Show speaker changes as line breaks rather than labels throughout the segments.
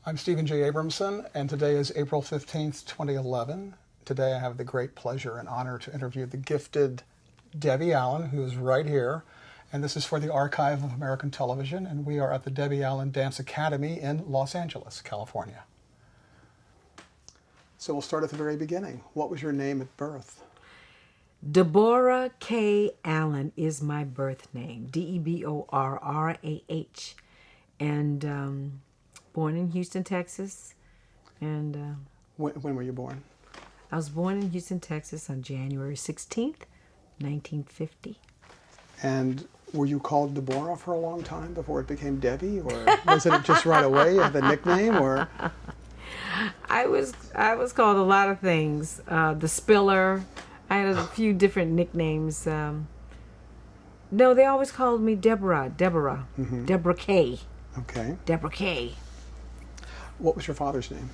I'm Stephen J. Abramson, and today is April 15th, 2011. Today I have the great pleasure and honor to interview the gifted Debbie Allen, who is right here. And this is for the Archive of American Television, and we are at the Debbie Allen Dance Academy in Los Angeles, California. So we'll start at the very beginning. What was your name at birth?
Deborah K. Allen is my birth name, Deborrah. And born in Houston, Texas. And
When were you born?
I was born in Houston, Texas on January 16th, 1950.
And were you called Deborah for a long time before it became Debbie, or was it just right away the nickname, or?
I was called a lot of things. The Spiller. I had a few different nicknames. No, they always called me Deborah.
Mm-hmm.
Deborah K.
Okay.
Deborah K.
What was your father's name?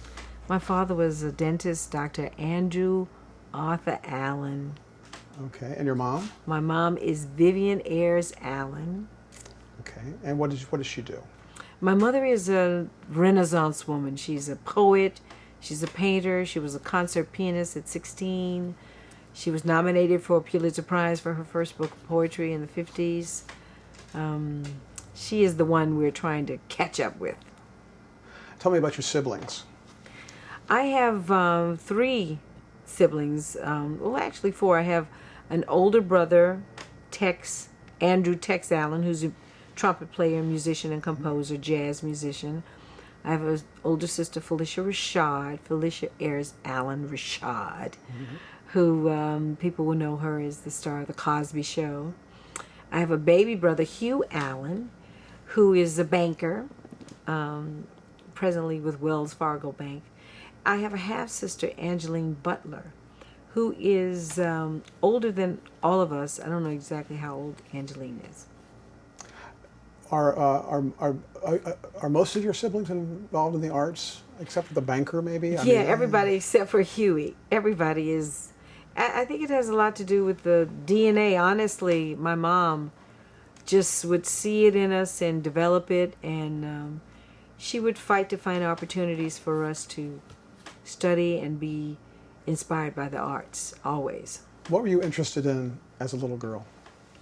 My father was a dentist, Dr. Andrew Arthur Allen.
Okay. And your mom?
My mom is Vivian Ayers Allen.
Okay. And what does she do?
My mother is a Renaissance woman. She's a poet. She's a painter. She was a concert pianist at 16. She was nominated for a Pulitzer Prize for her first book of poetry in the 50s. She is the one we're trying to catch up with.
Tell me about your siblings.
I have 3 siblings. Well, actually 4. I have an older brother, Andrew Tex Allen, who's a trumpet player, musician, and composer, jazz musician. I have an older sister, Felicia Ayers Allen Rashad, who people will know her as the star of The Cosby Show. I have a baby brother, Hugh Allen, who is a banker, presently with Wells Fargo Bank. I have a half-sister, Angeline Butler, who is older than all of us. I don't know exactly how old Angeline is.
Are most of your siblings involved in the arts, except for the banker, maybe?
Everybody except for Huey. Everybody is. I think it has a lot to do with the DNA. Honestly, my mom just would see it in us and develop it, and she would fight to find opportunities for us to study and be inspired by the arts, always.
What were you interested in as a little girl?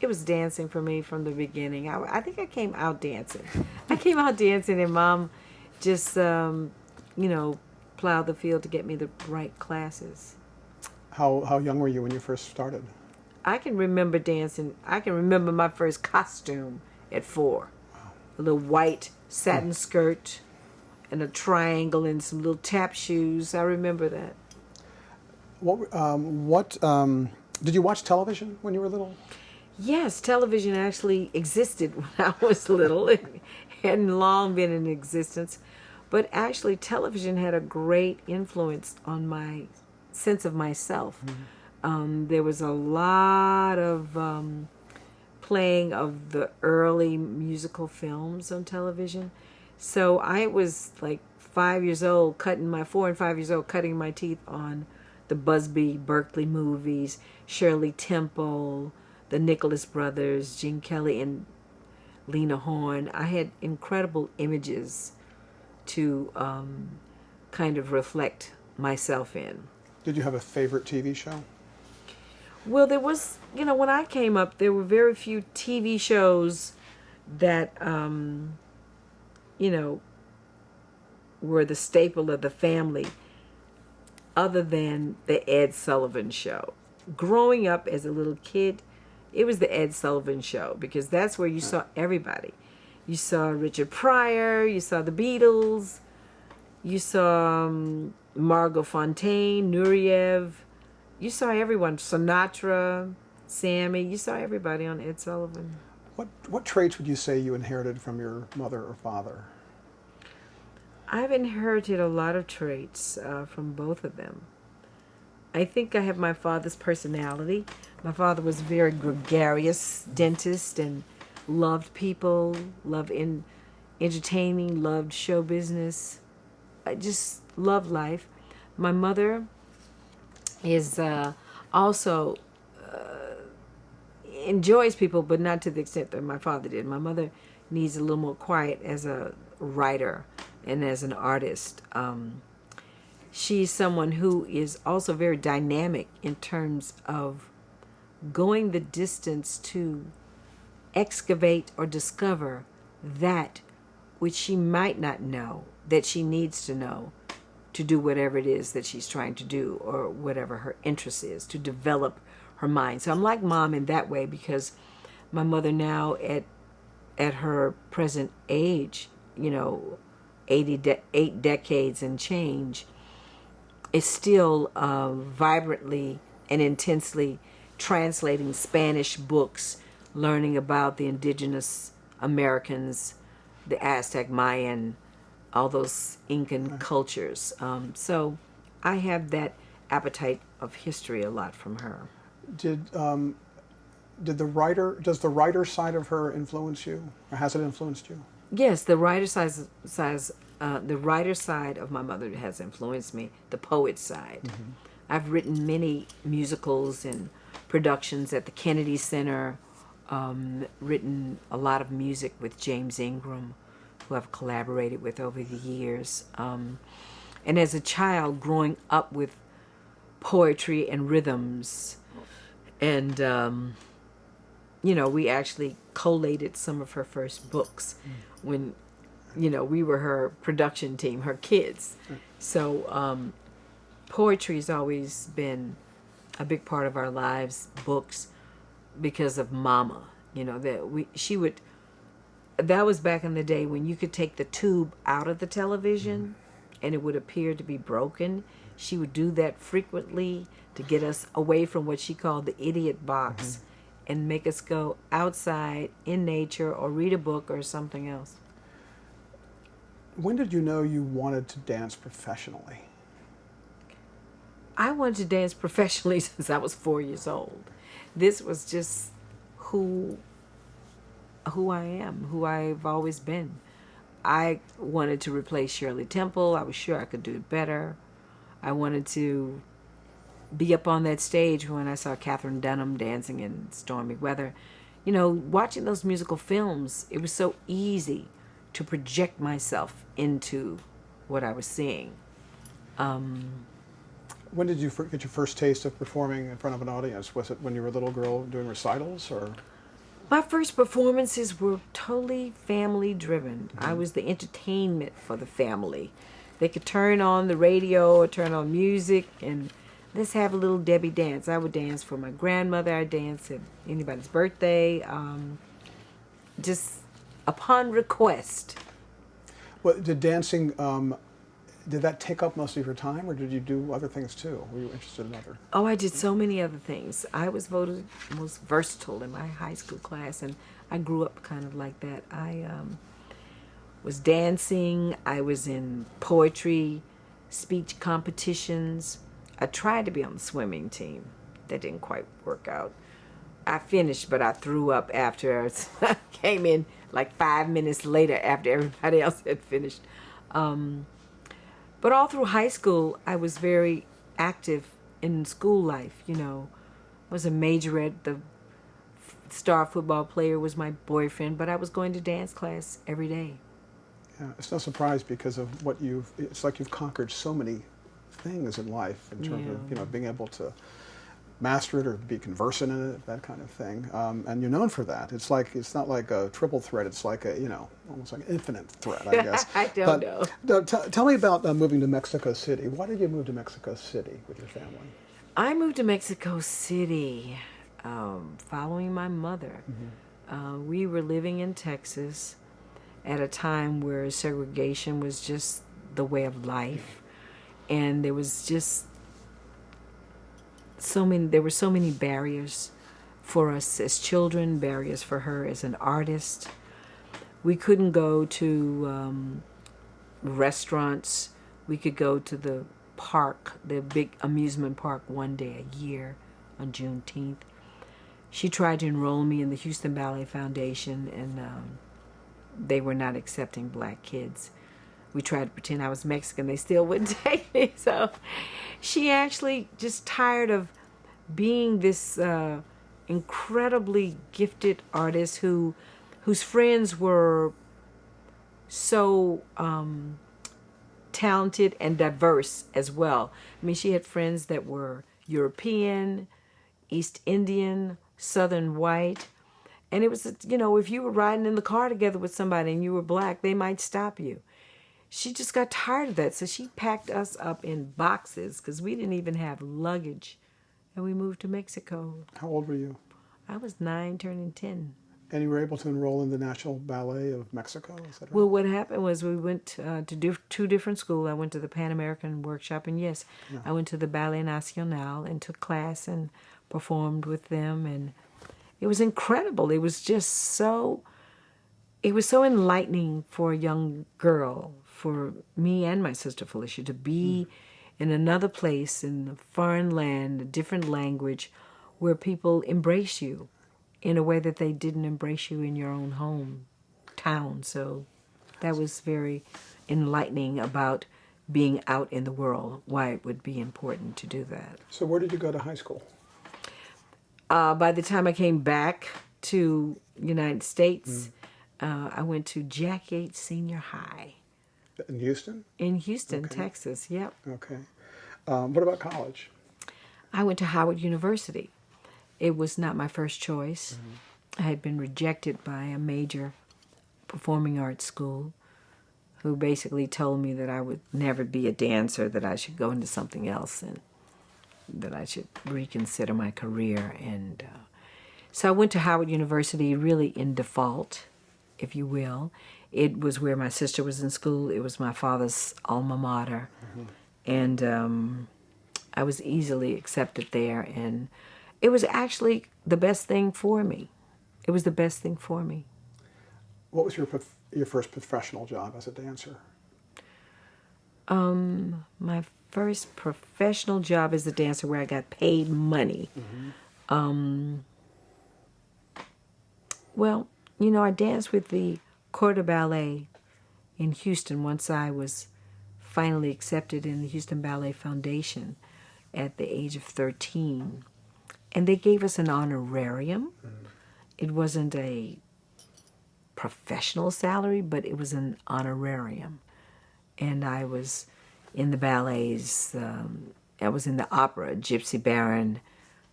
It was dancing for me from the beginning. I think I came out dancing. And Mom just, plowed the field to get me the right classes.
How young were you when you first started?
I can remember dancing. I can remember my first costume at 4. A little white satin skirt and a triangle and some little tap shoes. I remember that.
What did you watch television when you were little?
Yes, television actually existed when I was little. It hadn't long been in existence. But actually, television had a great influence on my sense of myself. Mm-hmm. There was a lot of playing of the early musical films on television. So I was like 5 years old, 4 and 5 years old, cutting my teeth on the Busby Berkeley movies, Shirley Temple, the Nicholas Brothers, Gene Kelly, and Lena Horne. I had incredible images to kind of reflect myself in.
Did you have a favorite TV show?
Well, there was, when I came up, there were very few TV shows that, were the staple of the family other than the Ed Sullivan Show. Growing up as a little kid, it was the Ed Sullivan Show because that's where you saw everybody. You saw Richard Pryor, you saw the Beatles, you saw Margot Fontaine, Nureyev, you saw everyone, Sinatra, Sammy, you saw everybody on Ed Sullivan.
What traits would you say you inherited from your mother or father?
I've inherited a lot of traits from both of them. I think I have my father's personality. My father was a very gregarious dentist and loved people, loved entertaining, loved show business. I just loved life. My mother is also enjoys people, but not to the extent that my father did. My mother needs a little more quiet as a writer. and as an artist. She's someone who is also very dynamic in terms of going the distance to excavate or discover that which she might not know that she needs to know to do whatever it is that she's trying to do, or whatever her interest is, to develop her mind. So I'm like Mom in that way, because my mother now at her present age, 8 decades and change, is still vibrantly and intensely translating Spanish books, learning about the indigenous Americans, the Aztec, Mayan, all those Incan cultures. So I have that appetite of history a lot from her.
Does the writer side of her influence you, or has it influenced you?
Yes, the writer the writer side of my mother has influenced me. The poet side. Mm-hmm. I've written many musicals and productions at the Kennedy Center. Written a lot of music with James Ingram, who I've collaborated with over the years. And as a child, growing up with poetry and rhythms, and we actually collated some of her first books when, we were her production team, her kids. So poetry has always been a big part of our lives, books, because of Mama. That was back in the day when you could take the tube out of the television and it would appear to be broken. She would do that frequently to get us away from what she called the idiot box and make us go outside in nature or read a book or something else.
When did you know you wanted to dance professionally?
I wanted to dance professionally since I was 4 years old. This was just who I am, who I've always been. I wanted to replace Shirley Temple. I was sure I could do it better. I wanted to be up on that stage when I saw Katherine Dunham dancing in Stormy Weather. Watching those musical films, it was so easy to project myself into what I was seeing.
When did you get your first taste of performing in front of an audience? Was it when you were a little girl doing recitals, or?
My first performances were totally family driven. Mm-hmm. I was the entertainment for the family. They could turn on the radio or turn on music and let's have a little Debbie dance. I would dance for my grandmother. I'd dance at anybody's birthday, just upon request.
Well, did dancing, did that take up most of your time, or did you do other things too? Were you interested in other?
Oh, I did so many other things. I was voted most versatile in my high school class, and I grew up kind of like that. I was dancing. I was in poetry, speech competitions. I tried to be on the swimming team. That didn't quite work out. I finished, but I threw up after I came in like 5 minutes later after everybody else had finished. But all through high school, I was very active in school life. I was a majorette. The star football player was my boyfriend, but I was going to dance class every day.
Yeah, it's no surprise because of it's like you've conquered so many things in life in terms of, being able to master it or be conversant in it, that kind of thing. And you're known for that. It's not like a triple threat. It's like almost like an infinite threat, I guess.
I don't know.
Tell me about moving to Mexico City. Why did you move to Mexico City with your family?
I moved to Mexico City following my mother. Mm-hmm. We were living in Texas at a time where segregation was just the way of life. And there was just there were so many barriers for us as children, barriers for her as an artist. We couldn't go to restaurants. We could go to the park, the big amusement park, one day a year on Juneteenth. She tried to enroll me in the Houston Ballet Foundation, and they were not accepting black kids. We tried to pretend I was Mexican. They still wouldn't take me. So she actually just tired of being this incredibly gifted artist whose friends were so talented and diverse as well. I mean, she had friends that were European, East Indian, Southern white. And it was, you know, if you were riding in the car together with somebody and you were black, they might stop you. She just got tired of that. So she packed us up in boxes because we didn't even have luggage. And we moved to Mexico.
How old were you?
I was 9, turning 10.
And you were able to enroll in the National Ballet of Mexico, is that right?
Well, what happened was we went to two different schools. I went to the Pan American Workshop, and yes, I went to the Ballet Nacional and took class and performed with them. And it was incredible. It was so enlightening for a young girl, for me and my sister Felicia, to be in another place, in a foreign land, a different language, where people embrace you in a way that they didn't embrace you in your own hometown. So that was very enlightening about being out in the world, why it would be important to do that.
So where did you go to high school?
By the time I came back to United States, I went to Jack Yates Senior High.
In Houston?
In Houston,
Okay.
Texas, yep.
Okay. What about college?
I went to Howard University. It was not my first choice. I had been rejected by a major performing arts school who basically told me that I would never be a dancer, that I should go into something else, and that I should reconsider my career. And so I went to Howard University really in default, if you will. It was where my sister was in school. It was my father's alma mater. And I was easily accepted there. And it was actually the best thing for me. It was the best thing for me.
What was your first professional job as a dancer?
My first professional job as a dancer where I got paid money. Well, I danced with the Corps de Ballet in Houston once I was finally accepted in the Houston Ballet Foundation at the age of 13. And they gave us an honorarium. It wasn't a professional salary, but it was an honorarium. And I was in the ballets. I was in the opera, Gypsy Baron.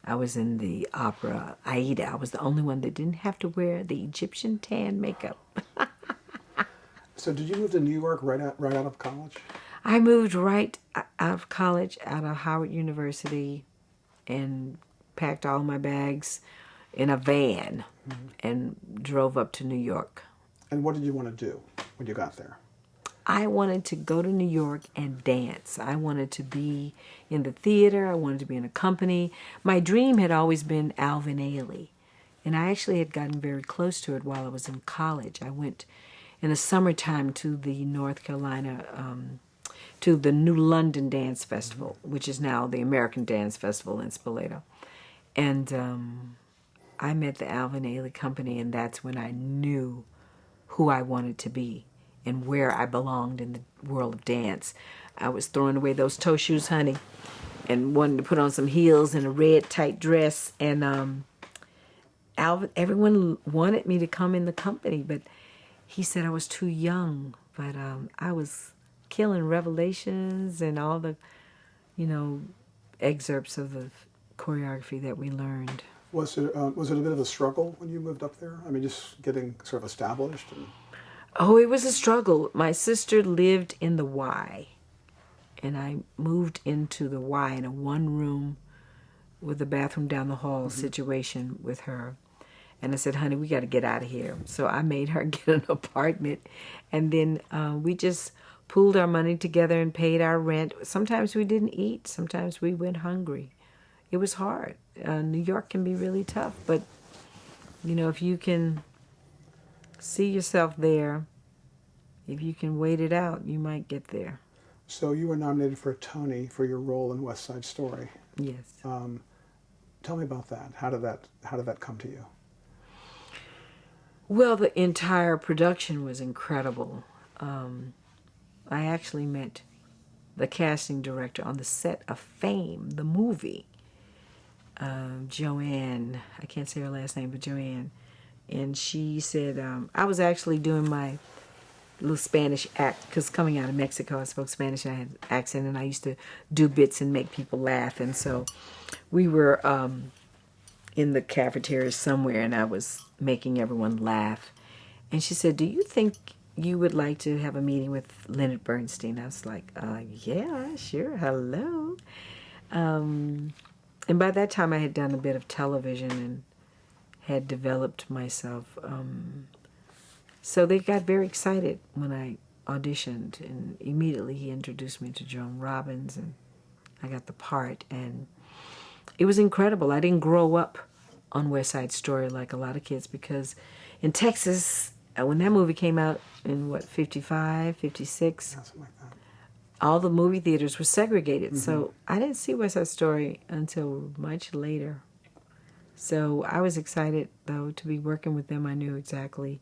I was in the opera, Aida. I was the only one that didn't have to wear the Egyptian tan makeup.
So did you move to New York right out of college?
I moved right out of college, out of Howard University, and packed all my bags in a van and drove up to New York.
And what did you want to do when you got there?
I wanted to go to New York and dance. I wanted to be in the theater. I wanted to be in a company. My dream had always been Alvin Ailey, and I actually had gotten very close to it while I was in college. I went in the summertime to the North Carolina, to the New London Dance Festival, which is now the American Dance Festival in Spoleto. And I met the Alvin Ailey Company, and that's when I knew who I wanted to be and where I belonged in the world of dance. I was throwing away those toe shoes, honey, and wanted to put on some heels and a red tight dress. And everyone wanted me to come in the company, but he said I was too young. But I was killing Revelations and all the, excerpts of the choreography that we learned.
Was it a bit of a struggle when you moved up there? I mean, just getting sort of established?
Oh, it was a struggle. My sister lived in the Y, and I moved into the Y in a one-room with a bathroom down the hall situation with her. And I said, honey, we got to get out of here. So I made her get an apartment, and then we just pooled our money together and paid our rent. Sometimes we didn't eat. Sometimes we went hungry. It was hard. New York can be really tough, but, if you can see yourself there, if you can wait it out, you might get there.
So you were nominated for a Tony for your role in West Side Story.
Yes.
Tell me about that. How did that come to you?
Well, the entire production was incredible. I actually met the casting director on the set of Fame, the movie. Joanne, I can't say her last name, but Joanne. And she said, I was actually doing my little Spanish act, because coming out of Mexico, I spoke Spanish and I had an accent, and I used to do bits and make people laugh. And so we were in the cafeteria somewhere, and I was making everyone laugh. And she said, "Do you think you would like to have a meeting with Leonard Bernstein?" I was like, yeah, sure, hello. And by that time, I had done a bit of television and had developed myself. So they got very excited when I auditioned, and immediately he introduced me to Joan Robbins, and I got the part, and it was incredible. I didn't grow up on West Side Story like a lot of kids, because in Texas, when that movie came out in, 55, 56,
Something like that.
all the movie theaters were segregated. So I didn't see West Side Story until much later. So I was excited, though, to be working with them. I knew exactly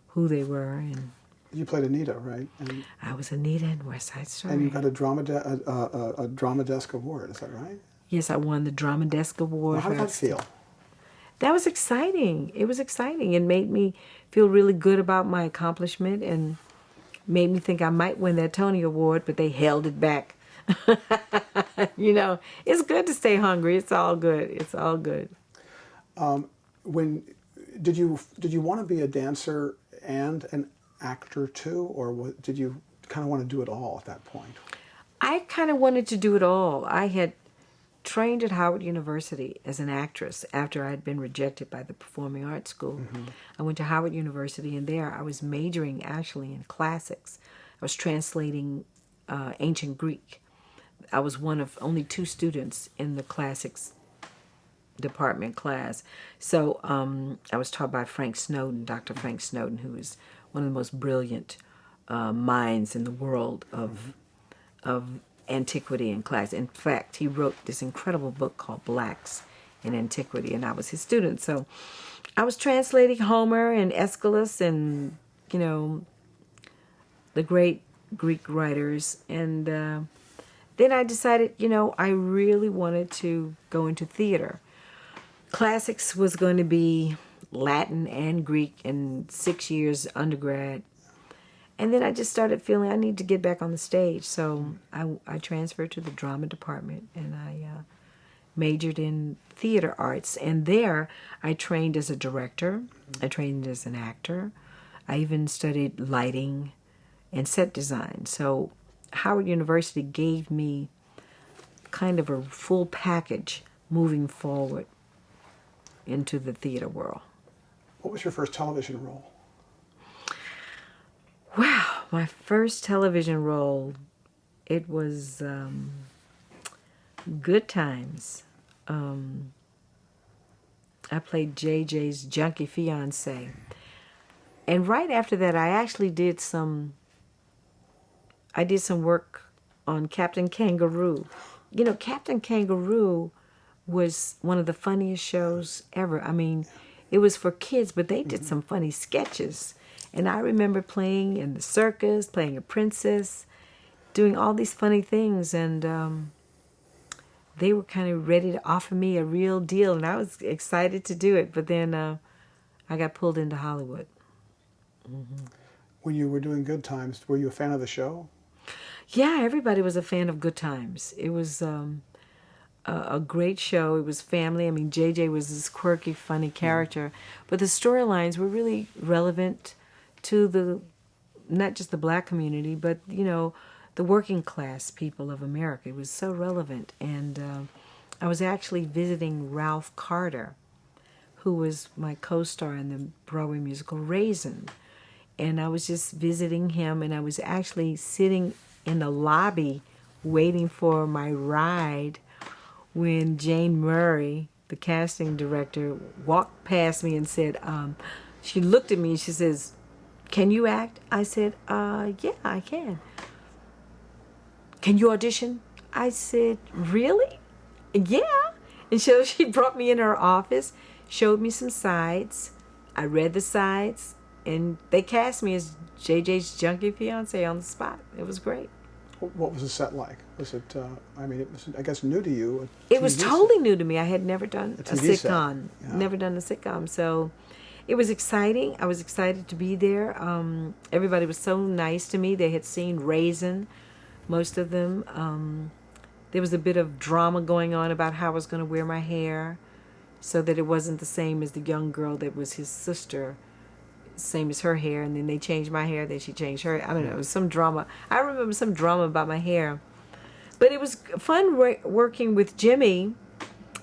who they were, and
You played Anita, right? And
I was Anita in West Side Story.
you got a drama desk award. Is that right?
Yes, I won the Drama Desk Award.
Well, how did that feel?
That was exciting. It was exciting. It made me feel really good about my accomplishment, and made me think I might win that Tony Award, but they held it back. It's good to stay hungry. It's all good. It's all good.
When did you want to be a dancer and an actor too, or did you kind of want to do it all at that point?
I kind of wanted to do it all. I had trained at Howard University as an actress after I had been rejected by the Performing Arts School. I went to Howard University, and there I was majoring actually in classics. I was translating ancient Greek. I was one of only 2 students in the classics department class. So I was taught by Frank Snowden, Dr. Frank Snowden, who is one of the most brilliant minds in the world of antiquity and class. In fact, he wrote this incredible book called Blacks in Antiquity, and I was his student. So I was translating Homer and Aeschylus and, the great Greek writers. And then I decided, I really wanted to go into theater. Classics was going to be Latin and Greek in 6 years undergrad. And then I just started feeling I need to get back on the stage. So I transferred to the drama department, and I majored in theater arts. And there I trained as a director. I trained as an actor. I even studied lighting and set design. So Howard University gave me kind of a full package moving forward into the theater world.
What was your first television role?
Wow, my first television role, it was Good Times. I played JJ's junkie fiance. And right after that, I actually did some work on Captain Kangaroo. Captain Kangaroo was one of the funniest shows ever. I mean, it was for kids, but they did some funny sketches. And I remember playing in the circus, playing a princess, doing all these funny things. And they were kind of ready to offer me a real deal, and I was excited to do it. But then I got pulled into Hollywood.
When you were doing Good Times, were you a fan of the show?
Yeah, everybody was a fan of Good Times. It was a great show. It was family. I mean, JJ was this quirky, funny character, but the storylines were really relevant to not just the black community, but the working class people of America. It was so relevant. And I was actually visiting Ralph Carter, who was my co-star in the Broadway musical Raisin. And I was just visiting him, and I was actually sitting in the lobby waiting for my ride when Jane Murray, the casting director, walked past me and said, she looked at me and she says, "Can you act?" I said, yeah, I can. "Can you audition?" I said, "Really?" "Yeah." And so she brought me in her office, showed me some sides. I read the sides, and they cast me as JJ's junkie fiance on the spot. It was great.
What was the set like? Was it, it was, I guess, new to you?
It was totally new to me. I had never done a
TV set.
sitcom.
Yeah.
Never done a sitcom. So, it was exciting. I was excited to be there. Everybody was so nice to me. They had seen Raisin, most of them. There was a bit of drama going on about how I was going to wear my hair so that it wasn't the same as the young girl that was his sister, same as her hair. And then they changed my hair, then she changed her. I don't know, it was some drama. I remember some drama about my hair. But it was fun working with Jimmy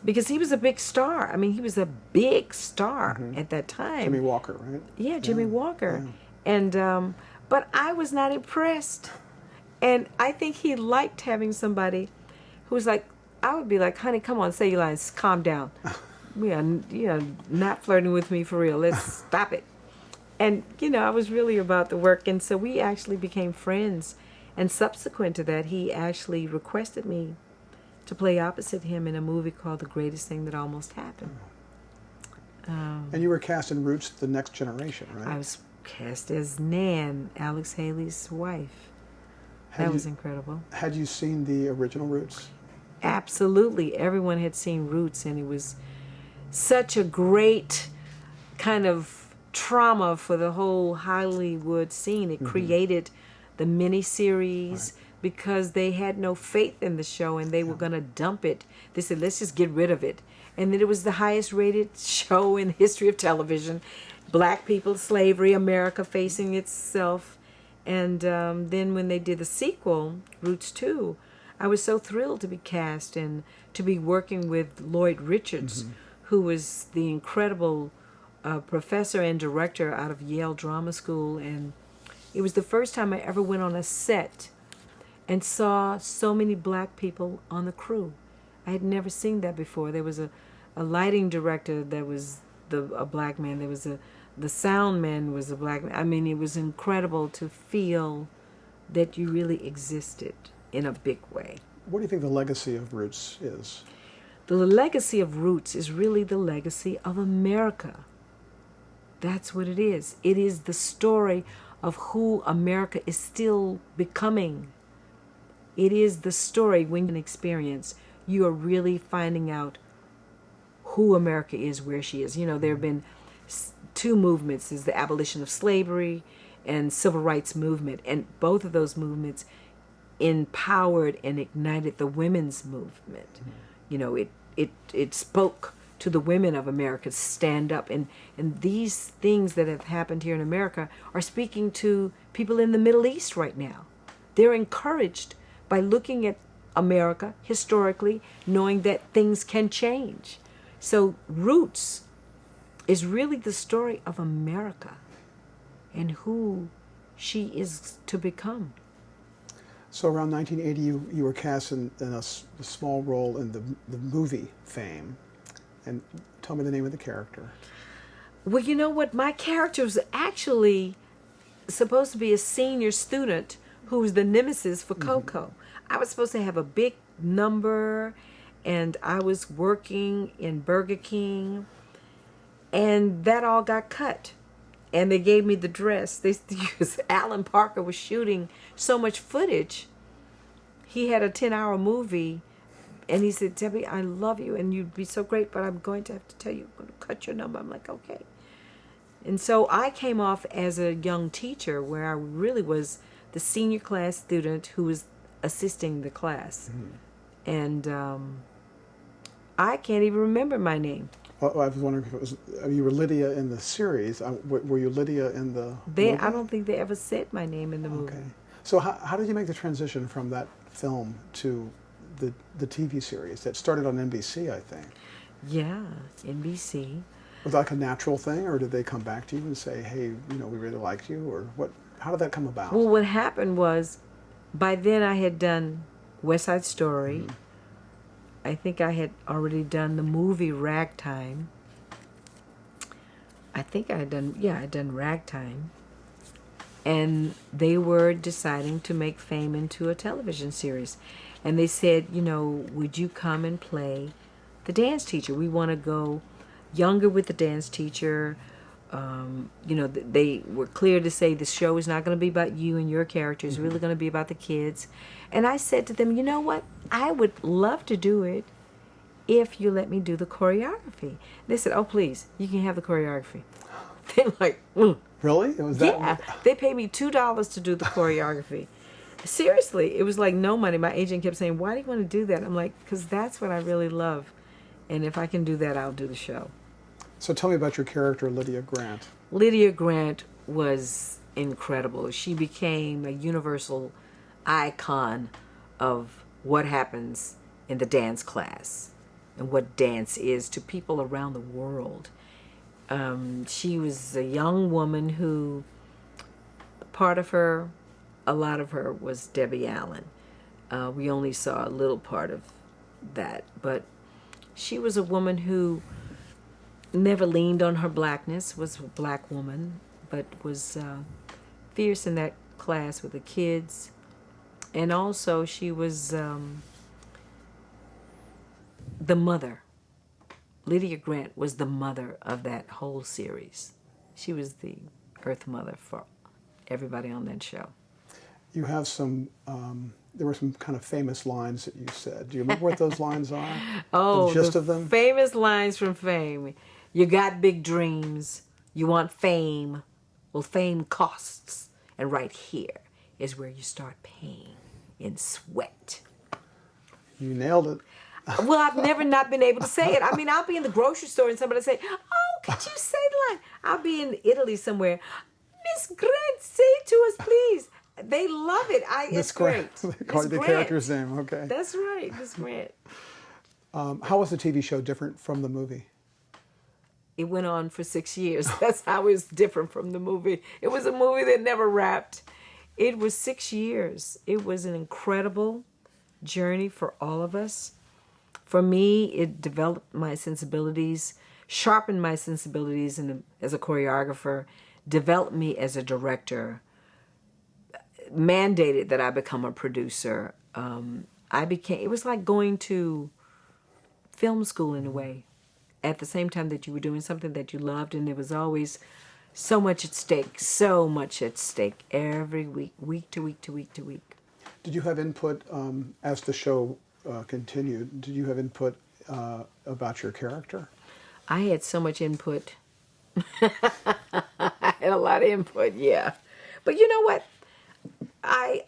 because he was a big star. I mean, he was a big star at that time.
Jimmy Walker, right?
Yeah, Jimmy Walker. And but I was not impressed. And I think he liked having somebody who was like, I would be like, honey, come on, say your lines, calm down. You're not flirting with me for real. Let's stop it. And, I was really about the work. And so we actually became friends. And subsequent to that, he actually requested me to play opposite him in a movie called The Greatest Thing That Almost Happened.
And you were cast in Roots: The Next Generation, right?
I was cast as Nan, Alex Haley's wife. That was incredible.
Had you seen the original Roots?
Absolutely. Everyone had seen Roots, and it was such a great kind of trauma for the whole Hollywood scene. It created the miniseries because they had no faith in the show and they were going to dump it. They said, let's just get rid of it. And then it was the highest rated show in the history of television. Black people, slavery, America facing itself. And then when they did the sequel, Roots 2, I was so thrilled to be cast and to be working with Lloyd Richards, who was the incredible professor and director out of Yale Drama School. And it was the first time I ever went on a set and saw so many black people on the crew. I had never seen that before. There was a lighting director that was a black man. There was the sound man was a black man. I mean, it was incredible to feel that you really existed in a big way.
What do you think the legacy of Roots is?
The legacy of Roots is really the legacy of America. That's what it is. It is the story of who America is still becoming. It is the story when you experience, you are really finding out who America is, where she is. There have been two movements, is the abolition of slavery and civil rights movement. And both of those movements empowered and ignited the women's movement. It spoke to the women of America to stand up. And these things that have happened here in America are speaking to people in the Middle East right now. They're encouraged by looking at America historically, knowing that things can change. So Roots is really the story of America and who she is to become.
So around 1980, you were cast in a small role in the movie Fame. And tell me the name of the character.
Well, you know what? My character was actually supposed to be a senior student who was the nemesis for Coco. I was supposed to have a big number, and I was working in Burger King, and that all got cut. And they gave me the dress. Alan Parker was shooting so much footage. He had a 10-hour movie, and he said, Debbie, I love you, and you'd be so great, but I'm going to have to tell you, I'm going to cut your number. I'm like, okay. And so I came off as a young teacher where I really was the senior class student who was assisting the class. And I can't even remember my name.
Well, I was wondering if it was, you were Lydia in the series. Were you Lydia in the movie?
I don't think they ever said my name in the movie.
Okay. So how did you make the transition from that film to the TV series that started on NBC, I think?
Yeah, NBC.
Was that like a natural thing, or did they come back to you and say, hey, we really liked you, or what? How did that come about?
Well, what happened was, by then I had done West Side Story. I think I had already done the movie Ragtime. I think I'd done Ragtime. And they were deciding to make Fame into a television series. And they said, would you come and play the dance teacher? We want to go younger with the dance teacher. They were clear to say the show is not going to be about you and your character. It's really going to be about the kids. And I said to them, you know what? I would love to do it if you let me do the choreography. They said, oh, please, you can have the choreography. They're like, mm.
Really? It was that?
Yeah, they paid me $2 to do the choreography. Seriously, it was like no money. My agent kept saying, "Why do you want to do that?" I'm like, "Because that's what I really love, and if I can do that, I'll do the show."
So tell me about your character, Lydia Grant.
Lydia Grant was incredible. She became a universal icon of what happens in the dance class and what dance is to people around the world. She was a young woman who, part of her, a lot of her was Debbie Allen. We only saw a little part of that, but she was a woman who never leaned on her blackness, was a black woman, but was fierce in that class with the kids. And also she was the mother. Lydia Grant was the mother of that whole series. She was the Earth Mother for everybody on that show.
You have some, there were some kind of famous lines that you said. Do you remember what those lines are?
Oh,
the gist of them?
Famous lines from Fame. You got big dreams. You want fame. Well, fame costs. And right here is where you start paying in sweat.
You nailed it.
Well, I've never not been able to say it. I mean, I'll be in the grocery store and somebody say, "Oh, could you say the line?" I'll be in Italy somewhere. Miss Grant, say it to us, please. They love it. It's great.
They call it the character's name. Okay.
That's right, Miss Grant.
How was the TV show different from the movie?
It went on for 6 years. That's how it was different from the movie. It was a movie that never wrapped. It was 6 years. It was an incredible journey for all of us. For me, it developed my sensibilities, sharpened my sensibilities as a choreographer, developed me as a director, mandated that I become a producer. It was like going to film school in a way, at the same time that you were doing something that you loved, and there was always so much at stake every week, week to week to week to week.
Did you have input as the show continued? Did you have input about your character?
I had so much input. I had a lot of input, yeah. But you know what? I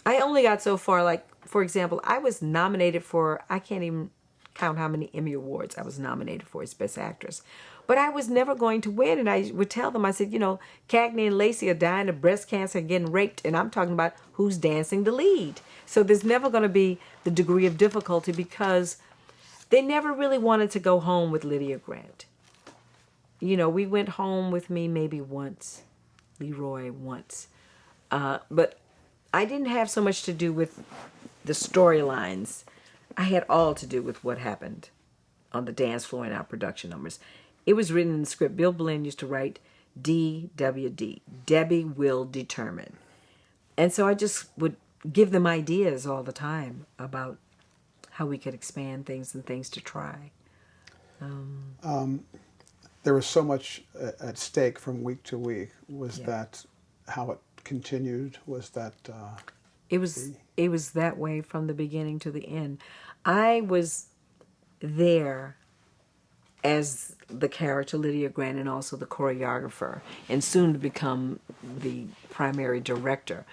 only got so far. Like, for example, I was nominated for, I can't even count how many Emmy Awards I was nominated for as Best Actress. But I was never going to win, and I would tell them, I said, Cagney and Lacey are dying of breast cancer and getting raped, and I'm talking about who's dancing the lead. So there's never going to be the degree of difficulty because they never really wanted to go home with Lydia Grant. We went home with me maybe once, Leroy once. But I didn't have so much to do with the storylines. I had all to do with what happened on the dance floor in our production numbers. It was written in the script. Bill Boleyn used to write DWD, Debbie Will Determine. And so I just would give them ideas all the time about how we could expand things and things to try.
There was so much at stake from week to week. Was that how it continued? Was that...
It was that way from the beginning to the end. I was there as the character Lydia Grant and also the choreographer, and soon to become the primary director,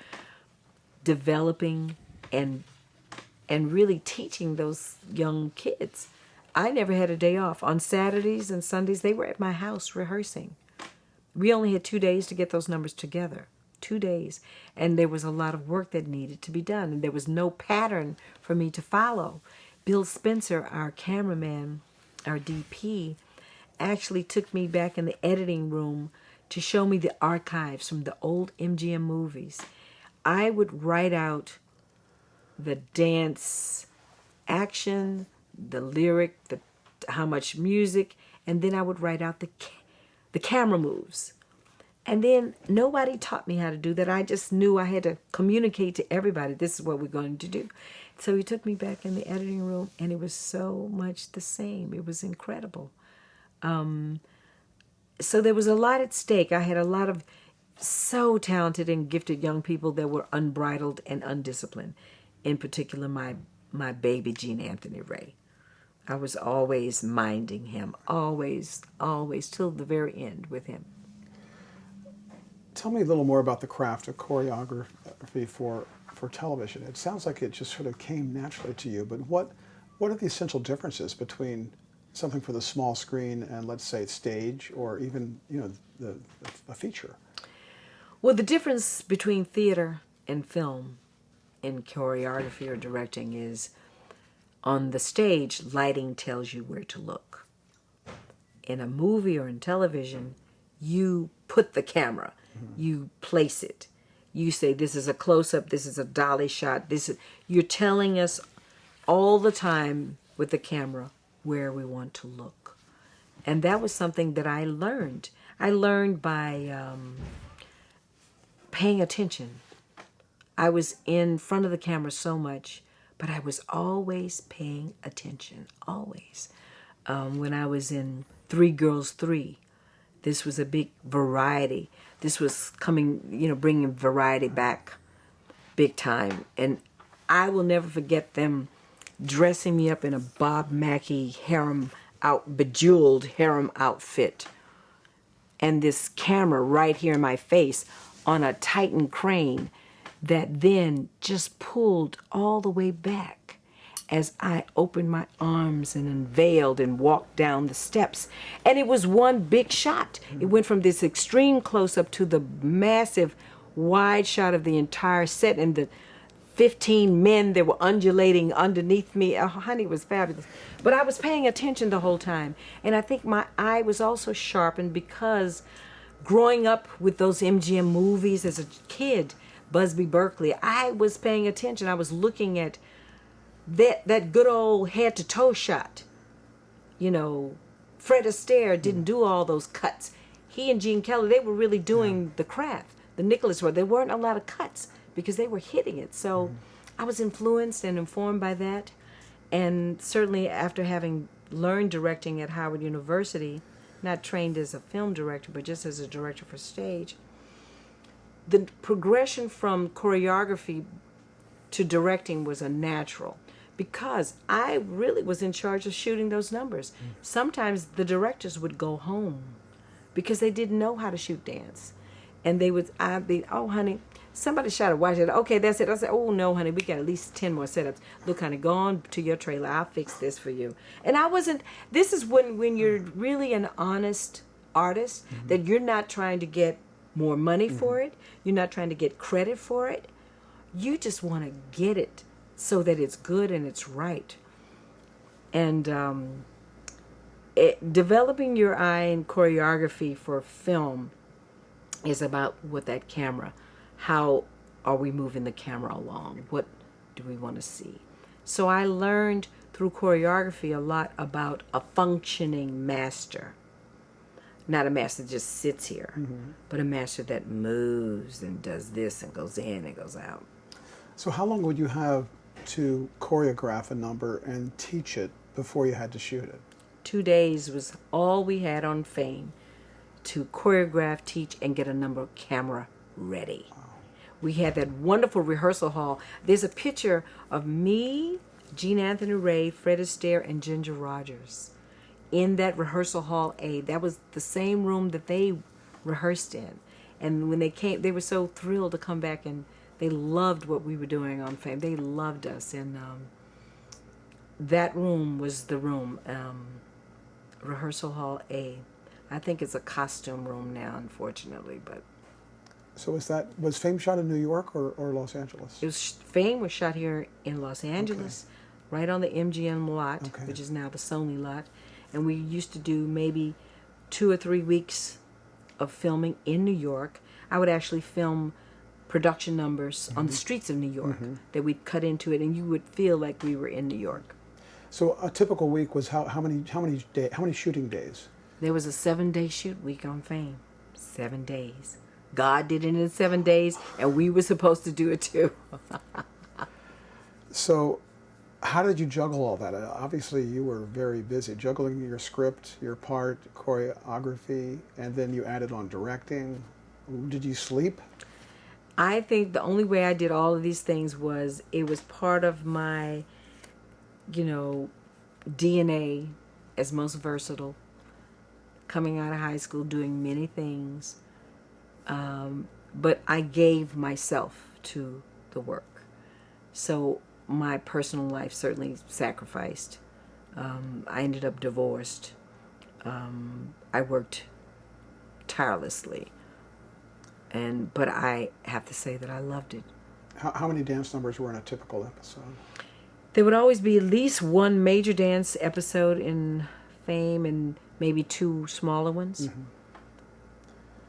developing and really teaching those young kids. I never had a day off. On Saturdays and Sundays, they were at my house rehearsing. We only had 2 days to get those numbers together. 2 days. And there was a lot of work that needed to be done. And there was no pattern for me to follow. Bill Spencer, our cameraman, our DP, actually took me back in the editing room to show me the archives from the old MGM movies. I would write out the dance action, the lyric, how much music, and then I would write out the camera moves. And then nobody taught me how to do that. I just knew I had to communicate to everybody, this is what we're going to do. So he took me back in the editing room, and it was so much the same. It was incredible. So there was a lot at stake. I had a lot of so talented and gifted young people that were unbridled and undisciplined. In particular, my baby, Gene Anthony Ray. I was always minding him, always, till the very end with him.
Tell me a little more about the craft of choreography for television. It sounds like it just sort of came naturally to you, but what are the essential differences between something for the small screen and, let's say, stage, or even, you know, a feature?
Well, the difference between theater and film in choreography or directing is on the stage, lighting tells you where to look. In a movie or in television, you put the camera, you place it. You say, this is a close-up, this is a dolly shot, you're telling us all the time with the camera where we want to look. And that was something that I learned. I learned by paying attention. I was in front of the camera so much, but I was always paying attention, always. When I was in Three Girls 3, this was a big variety. This was coming, bringing variety back big time. And I will never forget them dressing me up in a Bob Mackie bejeweled harem outfit. And this camera right here in my face on a Titan crane that then just pulled all the way back as I opened my arms and unveiled and walked down the steps. And it was one big shot. It went from this extreme close-up to the massive wide shot of the entire set and the 15 men that were undulating underneath me. Oh, honey, it was fabulous. But I was paying attention the whole time. And I think my eye was also sharpened because growing up with those MGM movies as a kid, Busby Berkeley, I was paying attention. I was looking at that good old head-to-toe shot. Fred Astaire didn't do all those cuts. He and Gene Kelly, they were really doing the craft. The Nicholas were. There weren't a lot of cuts because they were hitting it. So I was influenced and informed by that. And certainly after having learned directing at Howard University, not trained as a film director, but just as a director for stage, the progression from choreography to directing was a natural because I really was in charge of shooting those numbers. Sometimes the directors would go home because they didn't know how to shoot dance. And I'd be, oh, honey, somebody shot a white shot. Okay, that's it. I said, oh, no, honey, we got at least 10 more setups. Look, honey, go on to your trailer. I'll fix this for you. And this is when you're really an honest artist, that you're not trying to get more money for it. You're not trying to get credit for it. You just want to get it so that it's good and it's right. And developing your eye in choreography for film is about what that camera, how are we moving the camera along? What do we want to see? So I learned through choreography a lot about a functioning master. Not a master that just sits here, but a master that moves and does this and goes in and goes out.
So how long would you have to choreograph a number and teach it before you had to shoot it?
2 days was all we had on Fame to choreograph, teach, and get a number camera ready. Wow. We had that wonderful rehearsal hall. There's a picture of me, Jean Anthony Ray, Fred Astaire, and Ginger Rogers in that rehearsal hall A. That was the same room that they rehearsed in. And when they came, they were so thrilled to come back, and they loved what we were doing on Fame. They loved us. And that room was the room, rehearsal hall A. I think it's a costume room now, unfortunately, but.
So was Fame shot in New York or Los Angeles?
Fame was shot here in Los Angeles, right on the MGM lot, which is now the Sony lot. And we used to do maybe 2 or 3 weeks of filming in New York. I would actually film production numbers on the streets of New York that we'd cut into it, and you would feel like we were in New York.
So a typical week was how many shooting days?
There was a 7-day shoot week on Fame. 7 days. God did it in 7 days, and we were supposed to do it too.
So how did you juggle all that? Obviously, you were very busy juggling your script, your part, choreography, and then you added on directing. Did you sleep?
I think the only way I did all of these things was it was part of my, DNA as most versatile, coming out of high school, doing many things, but I gave myself to the work. So my personal life certainly sacrificed. I ended up divorced. I worked tirelessly, but I have to say that I loved it.
How many dance numbers were in a typical episode?
There would always be at least one major dance episode in Fame and maybe two smaller ones,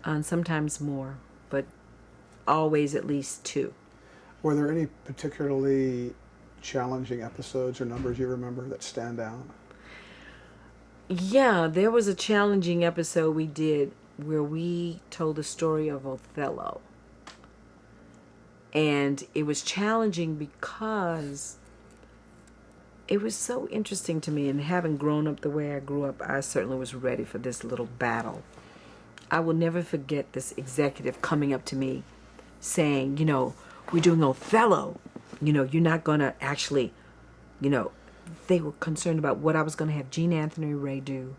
and sometimes more, but always at least two.
Were there any particularly challenging episodes or numbers you remember that stand out?
Yeah, there was a challenging episode we did where we told the story of Othello. And it was challenging because it was so interesting to me, and having grown up the way I grew up, I certainly was ready for this little battle. I will never forget this executive coming up to me saying, we're doing Othello. You're not going to actually, they were concerned about what I was going to have Gene Anthony Ray do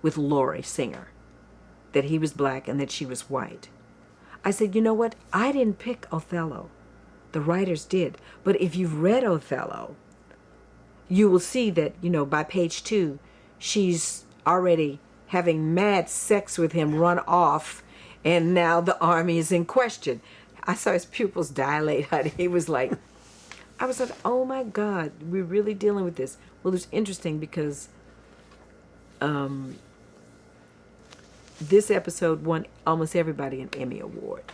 with Laurie Singer, that he was black and that she was white. I said, you know what? I didn't pick Othello. The writers did. But if you've read Othello, you will see that, by page 2, she's already having mad sex with him, run off, and now the army is in question. I saw his pupils dilate. He was like, I was like, oh my God, we're really dealing with this. Well, it's interesting because this episode won almost everybody an Emmy Award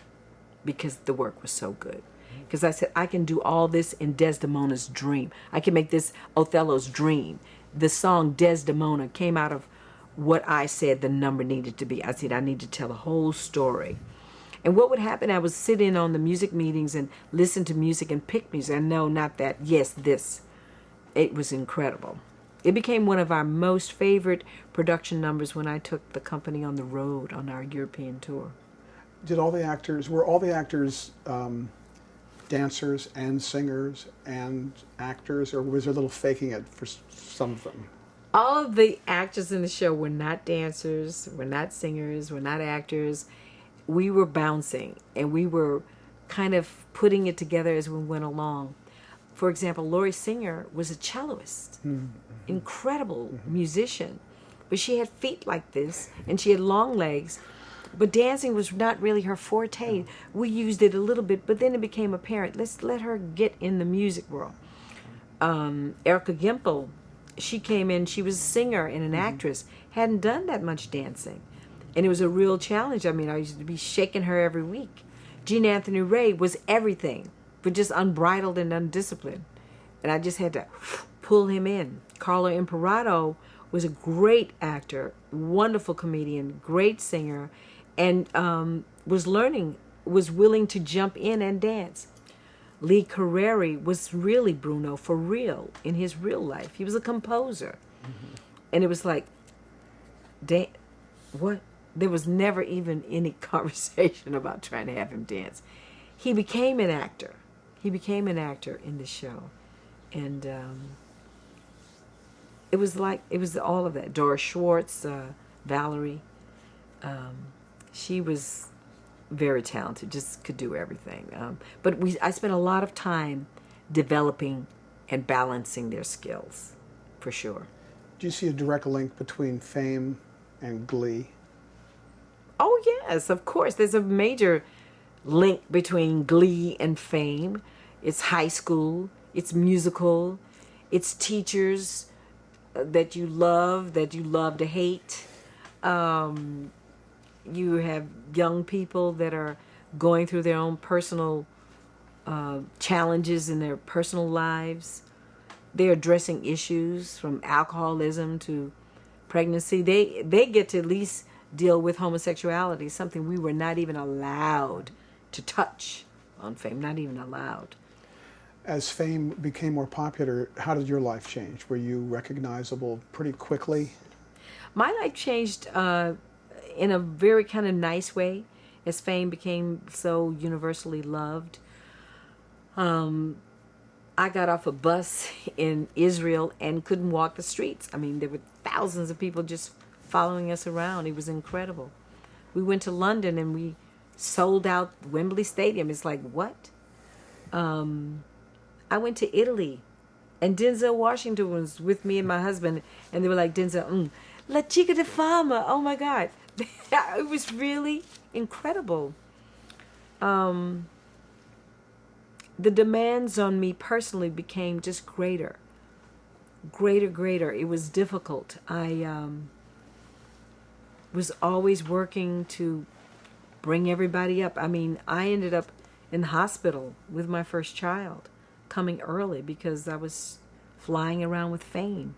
because the work was so good. Because I said, I can do all this in Desdemona's dream. I can make this Othello's dream. The song Desdemona came out of what I said the number needed to be. I said, I need to tell a whole story. And what would happen, I would sit in on the music meetings and listen to music and pick music. And no, not that. Yes, this. It was incredible. It became one of our most favorite production numbers when I took the company on the road on our European tour.
Were all the actors dancers and singers and actors, or was there a little faking it for some of them?
All of the actors in the show were not dancers, were not singers, were not actors. We were bouncing, and we were kind of putting it together as we went along. For example, Laurie Singer was a celloist, incredible musician, but she had feet like this, and she had long legs, but dancing was not really her forte. We used it a little bit, but then it became apparent. Let's let her get in the music world. Erica Gimple, she came in, she was a singer and an actress, hadn't done that much dancing. And it was a real challenge. I mean, I used to be shaking her every week. Gene Anthony Ray was everything, but just unbridled and undisciplined. And I just had to pull him in. Carlo Imparato was a great actor, wonderful comedian, great singer, and was willing to jump in and dance. Lee Carreri was really Bruno for real in his real life. He was a composer. And it was like, what? There was never even any conversation about trying to have him dance. He became an actor. He became an actor in the show. And it was all of that. Doris Schwartz, Valerie, she was very talented, just could do everything. But I spent a lot of time developing and balancing their skills, for sure.
Do you see a direct link between Fame and Glee?
Oh, yes, of course. There's a major link between Glee and Fame. It's high school, it's musical, it's teachers that you love to hate. You have young people that are going through their own personal challenges in their personal lives. They're addressing issues from alcoholism to pregnancy. They get to at least deal with homosexuality, something we were not even allowed to touch on Fame, not even allowed.
As Fame became more popular, how did your life change? Were you recognizable pretty quickly?
My life changed in a very kind of nice way as Fame became so universally loved. I got off a bus in Israel and couldn't walk the streets. I mean, there were thousands of people just following us around. It was incredible. We went to London and we sold out Wembley Stadium. It's like, what? I went to Italy, and Denzel Washington was with me and my husband, and they were like, Denzel, La Chica de Fama. Oh my God. It was really incredible. The demands on me personally became just greater. Greater. It was difficult. I was always working to bring everybody up. I mean, I ended up in the hospital with my first child, coming early because I was flying around with fame,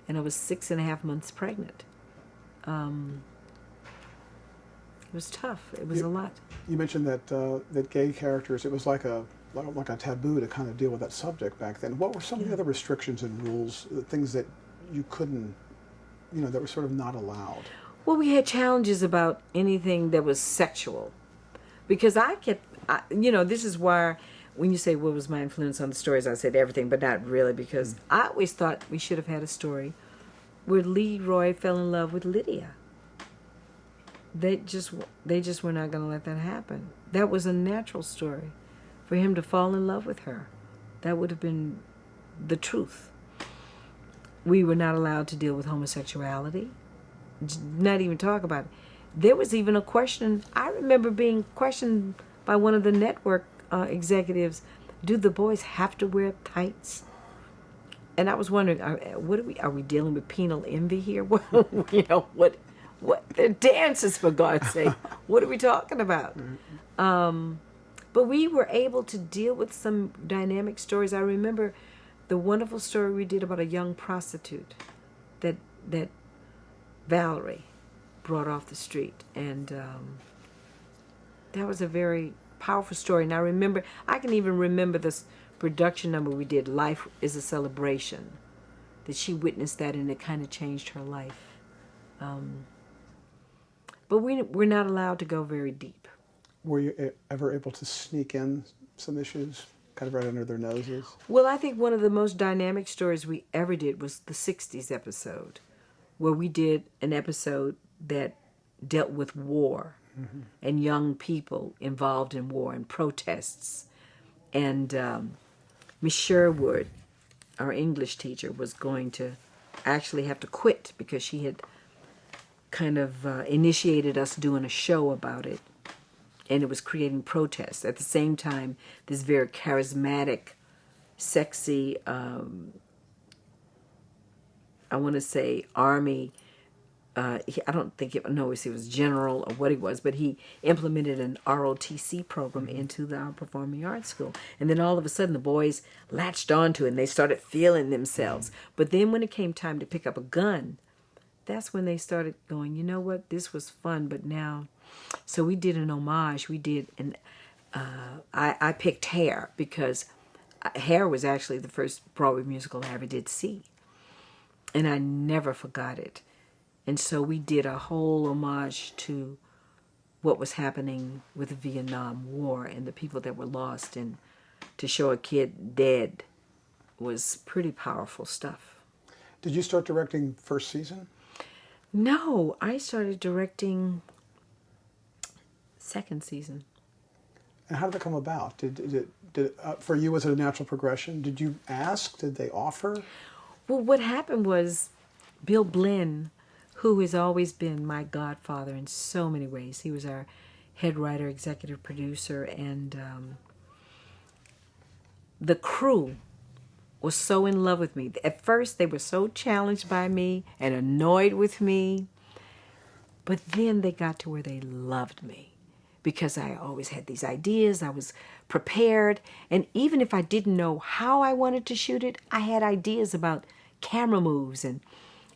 and I was 6.5 months pregnant. It was tough. It was a lot.
You mentioned that that gay characters, it was like a taboo to kind of deal with that subject back then. What were some of the other restrictions and rules, the things that you couldn't, that were sort of not allowed?
Well, we had challenges about anything that was sexual, because this is why when you say what was my influence on the stories, I said everything, but not really, because I always thought we should have had a story where Leroy fell in love with Lydia. They just were not going to let that happen. That was a natural story for him to fall in love with her. That would have been the truth. We were not allowed to deal with homosexuality, not even talk about it. There was even a question, I remember being questioned by one of the network executives, do the boys have to wear tights? And I was wondering, are we dealing with penal envy here? What they're dancers, for God's sake. What are we talking about? But we were able to deal with some dynamic stories. I remember the wonderful story we did about a young prostitute that Valerie brought off the street, and that was a very powerful story. And I can even remember this production number we did, Life is a Celebration, that she witnessed that, and it kind of changed her life. But we're not allowed to go very deep.
Were you ever able to sneak in some issues, kind of right under their noses?
Well, I think one of the most dynamic stories we ever did was the 60s episode, where we did an episode that dealt with war and young people involved in war and protests. And Miss Sherwood, our English teacher, was going to actually have to quit because she had kind of initiated us doing a show about it, and it was creating protests. At the same time, this very charismatic, sexy, I want to say Army, I don't think he was general or what he was, but he implemented an ROTC program into our performing arts school. And then all of a sudden the boys latched onto it and they started feeling themselves. But then when it came time to pick up a gun, that's when they started going, you know what, this was fun, but now... So we did an homage. We did I picked Hair because Hair was actually the first Broadway musical I ever did see. And I never forgot it. And so we did a whole homage to what was happening with the Vietnam War and the people that were lost. And to show a kid dead was pretty powerful stuff.
Did you start directing first season?
No, I started directing second season.
And how did that come about? Did for you, was it a natural progression? Did you ask? Did they offer?
Well, what happened was Bill Blinn, who has always been my godfather in so many ways. He was our head writer, executive producer, and the crew was so in love with me. At first, they were so challenged by me and annoyed with me, but then they got to where they loved me because I always had these ideas. I was prepared, and even if I didn't know how I wanted to shoot it, I had ideas about camera moves, and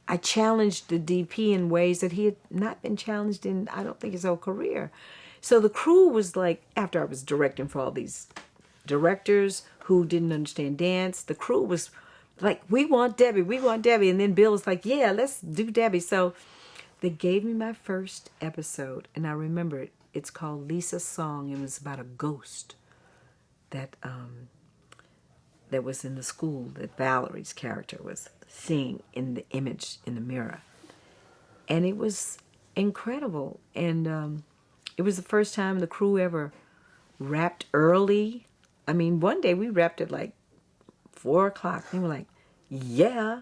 I challenged the DP in ways that he had not been challenged in, I don't think, his whole career. So the crew was like, after I was directing for all these directors who didn't understand dance, the crew was like, we want Debbie. And then Bill was like, yeah, let's do Debbie. So they gave me my first episode, and I remember it. It's called Lisa's Song. It was about a ghost that was in the school that Valerie's character was seeing in the image in the mirror. And it was incredible. And it was the first time the crew ever wrapped early. I mean, one day we wrapped at like 4 o'clock. They were like, yeah.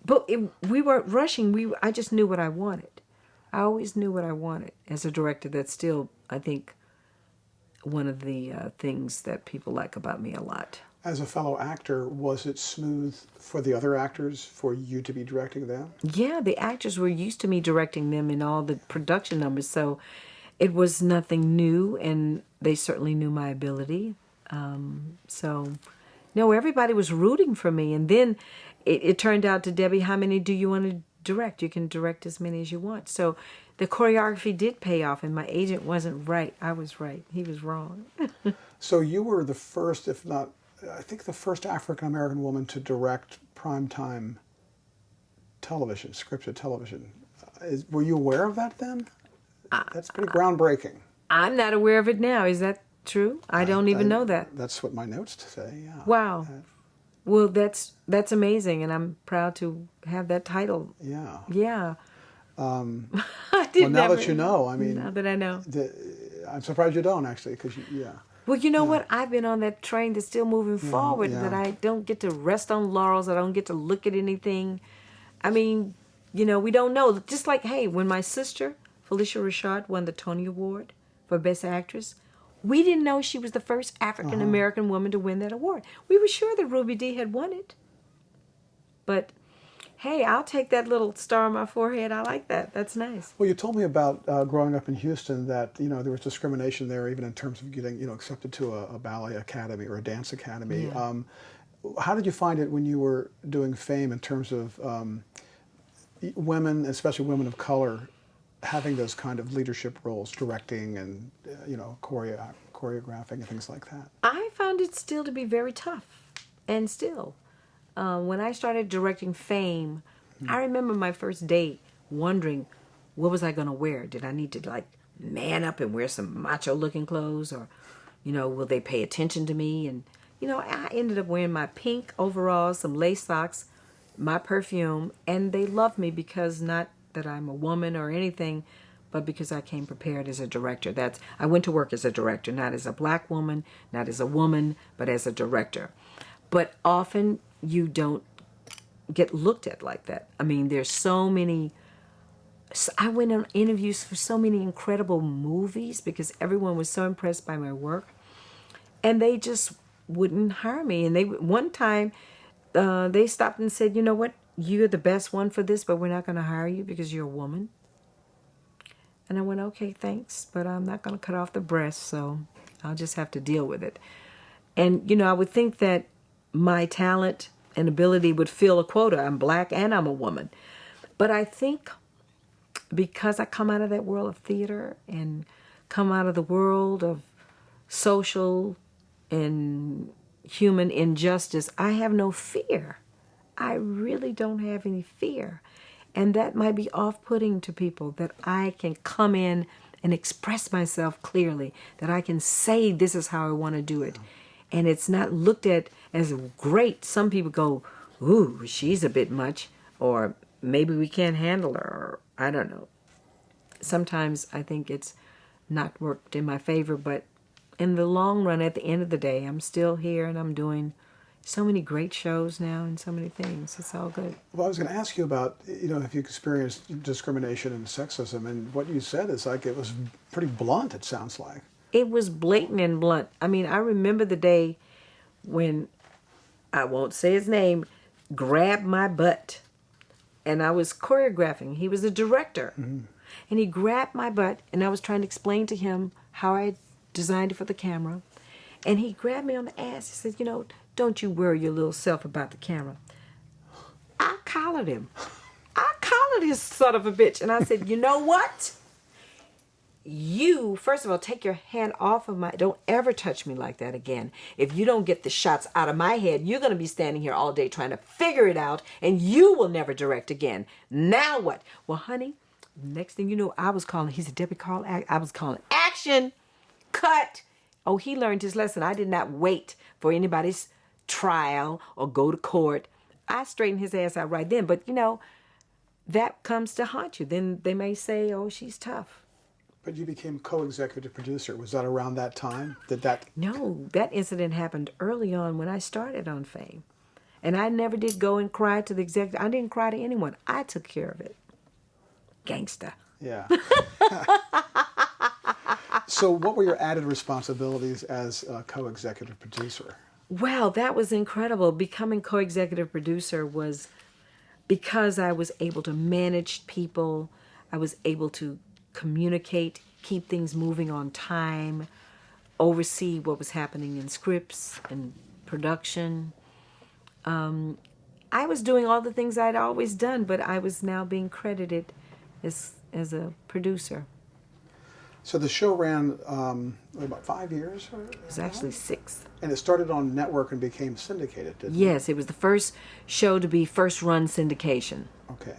But we weren't rushing. I just knew what I wanted. I always knew what I wanted. As a director, that's still, I think, one of the things that people like about me a lot.
As a fellow actor, was it smooth for the other actors for you to be directing them?
Yeah, the actors were used to me directing them in all the production numbers, so it was nothing new, and they certainly knew my ability. So, no, everybody was rooting for me. And then it turned out to Debbie, how many do you want to direct? You can direct as many as you want. So the choreography did pay off, and my agent wasn't right. I was right. He was wrong.
So you were the first, if not, I think the first African-American woman to direct primetime television, scripted television. Were you aware of that then? That's pretty groundbreaking.
I'm not aware of it now. Is that true? I don't even know that.
That's what my notes say, yeah.
Wow. Well, that's amazing, and I'm proud to have that title.
Yeah.
Yeah.
Well, now that you know, I mean...
Now that I know.
I'm surprised you don't, actually, because, yeah.
Well, you know what? I've been on that train that's still moving forward,
yeah.
that I don't get to rest on laurels. I don't get to look at anything. I mean, we don't know. Just like, hey, when my sister, Felicia Rashad, won the Tony Award for Best Actress, we didn't know she was the first African-American woman to win that award. We were sure that Ruby Dee had won it. But, hey, I'll take that little star on my forehead. I like that. That's nice.
Well, you told me about growing up in Houston that, there was discrimination there even in terms of getting, accepted to a ballet academy or a dance academy.
Yeah.
How did you find it when you were doing Fame in terms of women, especially women of color, having those kind of leadership roles, directing and, choreographing and things like that?
I found it still to be very tough. And still. When I started directing Fame, I remember my first day wondering, what was I going to wear? Did I need to, man up and wear some macho-looking clothes? Or, will they pay attention to me? And, I ended up wearing my pink overalls, some lace socks, my perfume, and they loved me because not that I'm a woman or anything, but because I came prepared as a director. I went to work as a director, not as a black woman, not as a woman, but as a director. But often you don't get looked at like that. I mean, there's so many... I went on interviews for so many incredible movies because everyone was so impressed by my work. And they just wouldn't hire me. And one time, they stopped and said, you know what? You're the best one for this, but we're not going to hire you because you're a woman. And I went, okay, thanks, but I'm not going to cut off the breast, so I'll just have to deal with it. And, I would think that my talent and ability would fill a quota. I'm black and I'm a woman. But I think because I come out of that world of theater and come out of the world of social and human injustice, I have no fear. I really don't have any fear. And that might be off-putting to people, that I can come in and express myself clearly, that I can say this is how I want to do it. And it's not looked at as great. Some people go, ooh, she's a bit much, or maybe we can't handle her, or I don't know. Sometimes I think it's not worked in my favor, but in the long run, at the end of the day, I'm still here and I'm doing so many great shows now and so many things. It's all good.
Well, I was going to ask you about, if you experienced discrimination and sexism, and what you said is it was pretty blunt, it sounds like.
It was blatant and blunt. I mean, I remember the day when, I won't say his name, grabbed my butt. And I was choreographing. He was the director. Mm-hmm. And he grabbed my butt, and I was trying to explain to him how I designed it for the camera. And he grabbed me on the ass. He said, don't you worry your little self about the camera. I collared him. I collared his son of a bitch. And I said, you know what? You, first of all, take your hand off of don't ever touch me like that again. If you don't get the shots out of my head, you're going to be standing here all day trying to figure it out, and you will never direct again. Now what? Well, honey, next thing you know, he said, Debbie, I was calling action, cut. Oh, he learned his lesson. I did not wait for anybody's trial or go to court. I straightened his ass out right then. But, that comes to haunt you. Then they may say, oh, she's tough.
But you became co-executive producer. Was that around that time? Did that?
No, that incident happened early on when I started on Fame. And I never did go and cry to the executive. I didn't cry to anyone. I took care of it. Gangsta.
Yeah. So, what were your added responsibilities as a co-executive producer?
Well, that was incredible. Becoming co-executive producer was because I was able to manage people. I was able to communicate, keep things moving on time, oversee what was happening in scripts and production. I was doing all the things I'd always done, but I was now being credited as a producer.
So the show ran about 5 years?
It was actually 6.
And it started on network and became syndicated, didn't it?
Yes, it was the first show to be first run syndication.
Okay.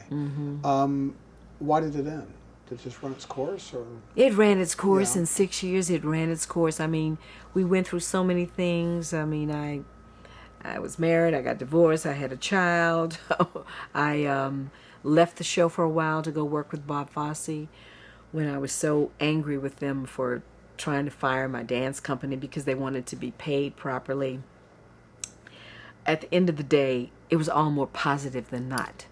Why did it end? Did it just run its course? Or?
It ran its course
Yeah.
in 6 years. It ran its course. I mean, we went through so many things. I mean, I was married. I got divorced. I had a child. I left the show for a while to go work with Bob Fosse when I was so angry with them for trying to fire my dance company because they wanted to be paid properly. At the end of the day, it was all more positive than not.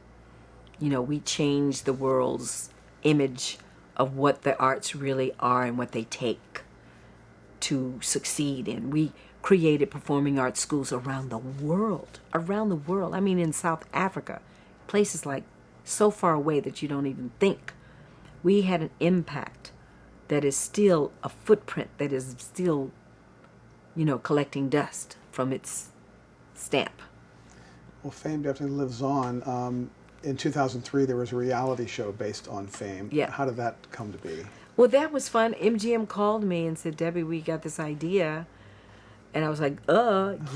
You know, we changed the world's image of what the arts really are and what they take to succeed in. We created performing arts schools around the world. Around the world. I mean, in South Africa, places like so far away that you don't even think. We had an impact that is still a footprint that is still, you know, collecting dust from its stamp.
Well, Fame definitely lives on. In 2003, there was a reality show based on Fame.
Yeah.
How did that come to be?
Well, that was fun. MGM called me and said, Debbie, we got this idea. And I was like,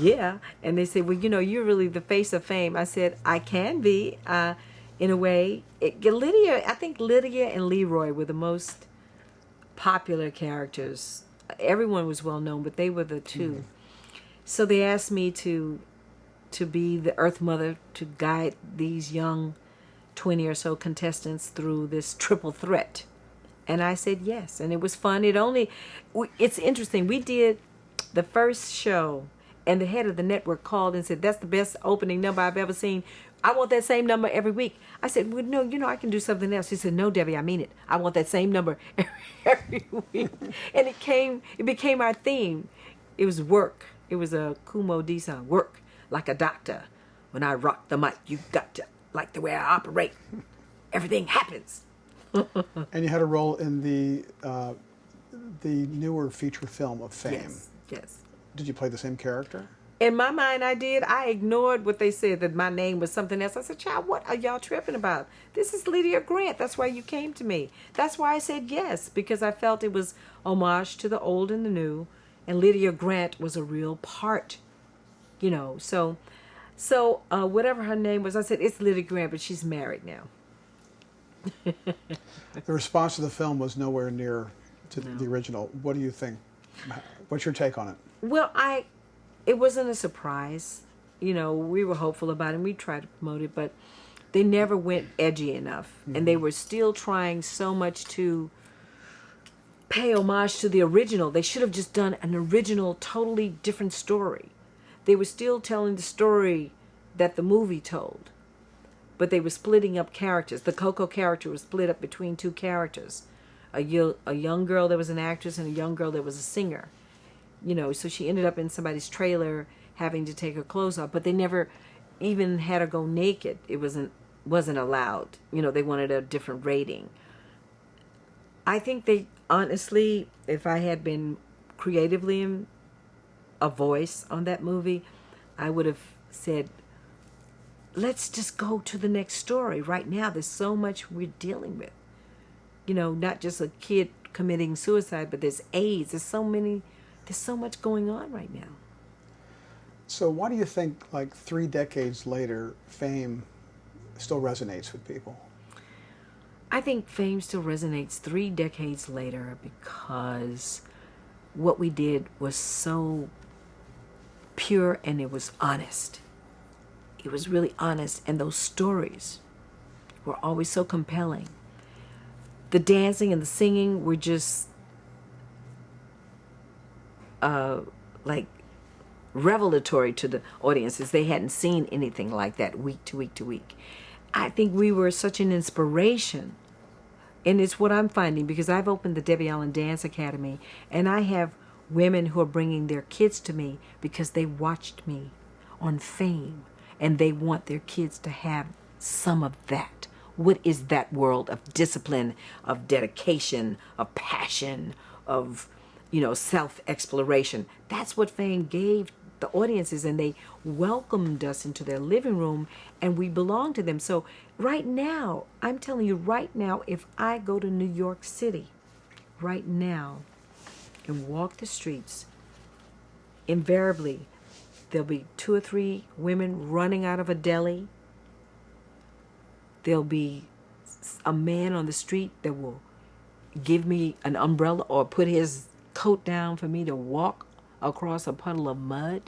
yeah. And they said, well, you know, you're really the face of Fame. I said, I can be, in a way. I think Lydia and Leroy were the most popular characters. Everyone was well known, but they were the two. Mm-hmm. So they asked me to be the Earth Mother, to guide these young 20 or so contestants through this triple threat. And I said yes, and it was fun. It's interesting. We did the first show, and the head of the network called and said, that's the best opening number I've ever seen. I want that same number every week. I said, well, no, you know, I can do something else. He said, no, Debbie, I mean it. I want that same number every week. And it became our theme. It was work. It was a Kumo D-song, work like a doctor. When I rock the mic, you got to like the way I operate. Everything happens.
And you had a role in the newer feature film of Fame.
Yes.
Did you play the same character?
In my mind, I did. I ignored what they said, that my name was something else. I said, child, what are y'all tripping about? This is Lydia Grant. That's why you came to me. That's why I said yes, because I felt it was homage to the old and the new. And Lydia Grant was a real part, you know. So whatever her name was, I said, it's Lydia Grant, but she's married now.
The response to the film was nowhere near to the original. What do you think? What's your take on it?
Well, it wasn't a surprise. You know, we were hopeful about it, and we tried to promote it, but they never went edgy enough. Mm-hmm. And they were still trying so much to pay homage to the original. They should have just done an original, totally different story. They were still telling the story that the movie told, but they were splitting up characters. The Coco character was split up between two characters. A young girl that was an actress and a young girl that was a singer. You know, so she ended up in somebody's trailer having to take her clothes off, but they never even had her go naked. It wasn't allowed. You know, they wanted a different rating. I think they, honestly, if I had been creatively a voice on that movie, I would have said, let's just go to the next story. Right now, there's so much we're dealing with. You know, not just a kid committing suicide, but there's AIDS. There's so much going on right now.
So why do you think, like 3 decades later, Fame still resonates with people?
I think Fame still resonates 3 decades later because what we did was so pure and it was honest. It was really honest, and those stories were always so compelling. The dancing and the singing were just like revelatory to the audiences. They hadn't seen anything like that week to week to week. I think we were such an inspiration. And it's what I'm finding, because I've opened the Debbie Allen Dance Academy, and I have women who are bringing their kids to me because they watched me on Fame, and they want their kids to have some of that. What is that world of discipline, of dedication, of passion, of, self-exploration? That's what Fame gave the audiences, and they welcomed us into their living room, and we belong to them. So right now, I'm telling you right now, if I go to New York City right now and walk the streets, invariably there'll be 2 or 3 women running out of a deli. There'll be a man on the street that will give me an umbrella or put his coat down for me to walk across a puddle of mud.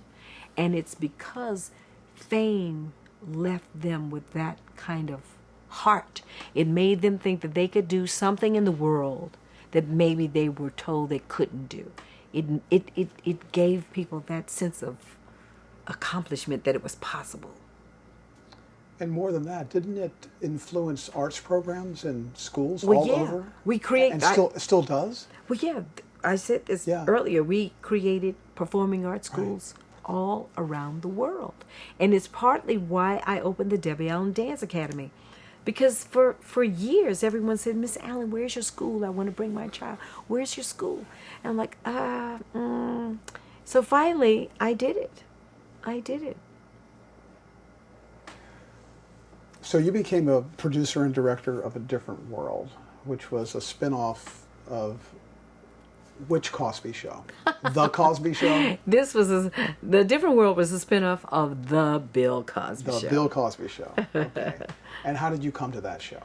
And it's because Fame left them with that kind of heart. It made them think that they could do something in the world that maybe they were told they couldn't do. It gave people that sense of accomplishment, that it was possible.
And more than that, didn't it influence arts programs in schools
Well,
all
yeah.
over?
We create,
And still does?
well, yeah, I said this
Yeah.
earlier. We created performing arts schools all around the world. And it's partly why I opened the Debbie Allen Dance Academy. Because for years, everyone said, Miss Allen, where's your school? I want to bring my child. Where's your school? And I'm like, So finally, I did it. I did it.
So you became a producer and director of A Different World, which was a spin-off of which Cosby Show? The Cosby Show?
This was The Different World was a spinoff of The Bill Cosby Show.
The Bill Cosby Show. Okay. And how did you come to that show?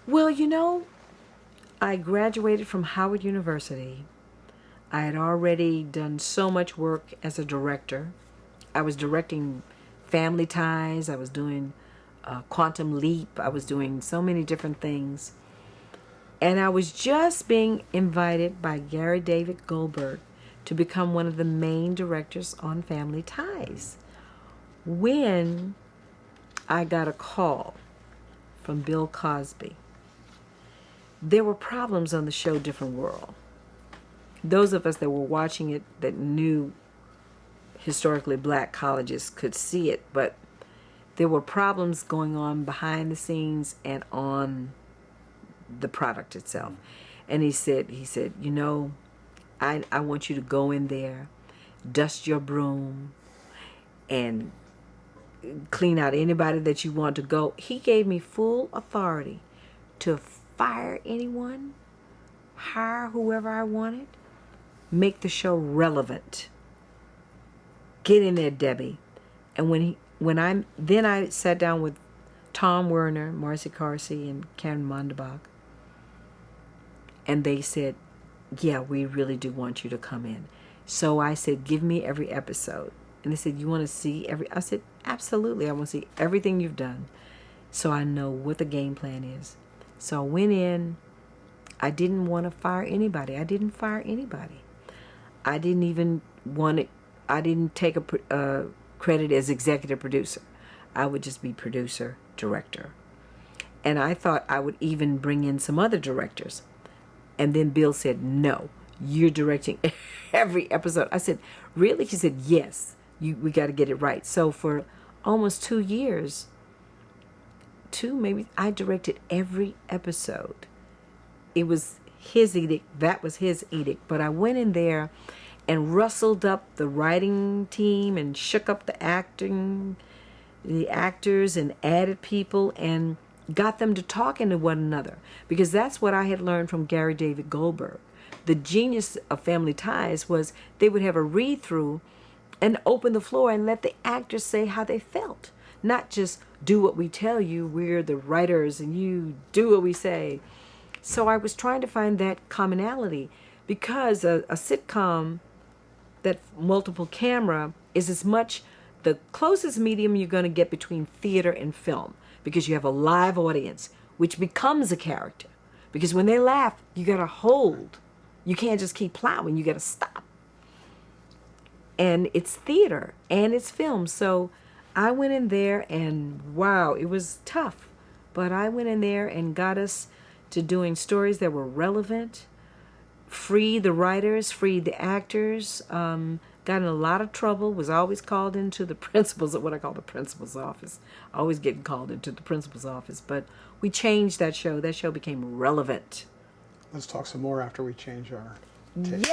Well, I graduated from Howard University. I had already done so much work as a director. I was directing Family Ties. I was doing Quantum Leap. I was doing so many different things. And I was just being invited by Gary David Goldberg to become one of the main directors on Family Ties, when I got a call from Bill Cosby. There were problems on the show Different World. Those of us that were watching it that knew historically black colleges could see it, but there were problems going on behind the scenes and on the product itself. And he said, I want you to go in there, dust your broom, and clean out anybody that you want to go. He gave me full authority to fire anyone, hire whoever I wanted, make the show relevant. Get in there, Debbie. And then I sat down with Tom Werner, Marcy Carsey, and Karen Mondebach, and they said, yeah, we really do want you to come in. So I said, give me every episode. And they said, you want to see every? I said, absolutely. I want to see everything you've done so I know what the game plan is. So I went in. I didn't want to fire anybody. I didn't fire anybody. I didn't even want it. I didn't take a credit as executive producer. I would just be producer, director. And I thought I would even bring in some other directors. And then Bill said, no, you're directing every episode. I said, really? He said, yes, we got to get it right. So for almost 2 years, I directed every episode. It was his edict. That was his edict. But I went in there and rustled up the writing team and shook up the actors and added people and got them to talk into one another, because that's what I had learned from Gary David Goldberg. The genius of Family Ties was they would have a read-through and open the floor and let the actors say how they felt, not just do what we tell you, we're the writers and you do what we say. So I was trying to find that commonality, because a sitcom that multiple camera is as much the closest medium you're going to get between theater and film, because you have a live audience, which becomes a character. Because when they laugh, you got to hold. You can't just keep plowing. You got to stop. And it's theater and it's film. So I went in there and wow, it was tough. But I went in there and got us to doing stories that were relevant, freed the writers, freed the actors, got in a lot of trouble, was always called into the principal's, what I call the principal's office. Always getting called into the principal's office. But we changed that show. That show became relevant.
Let's talk some more after we change our tape.
Yeah.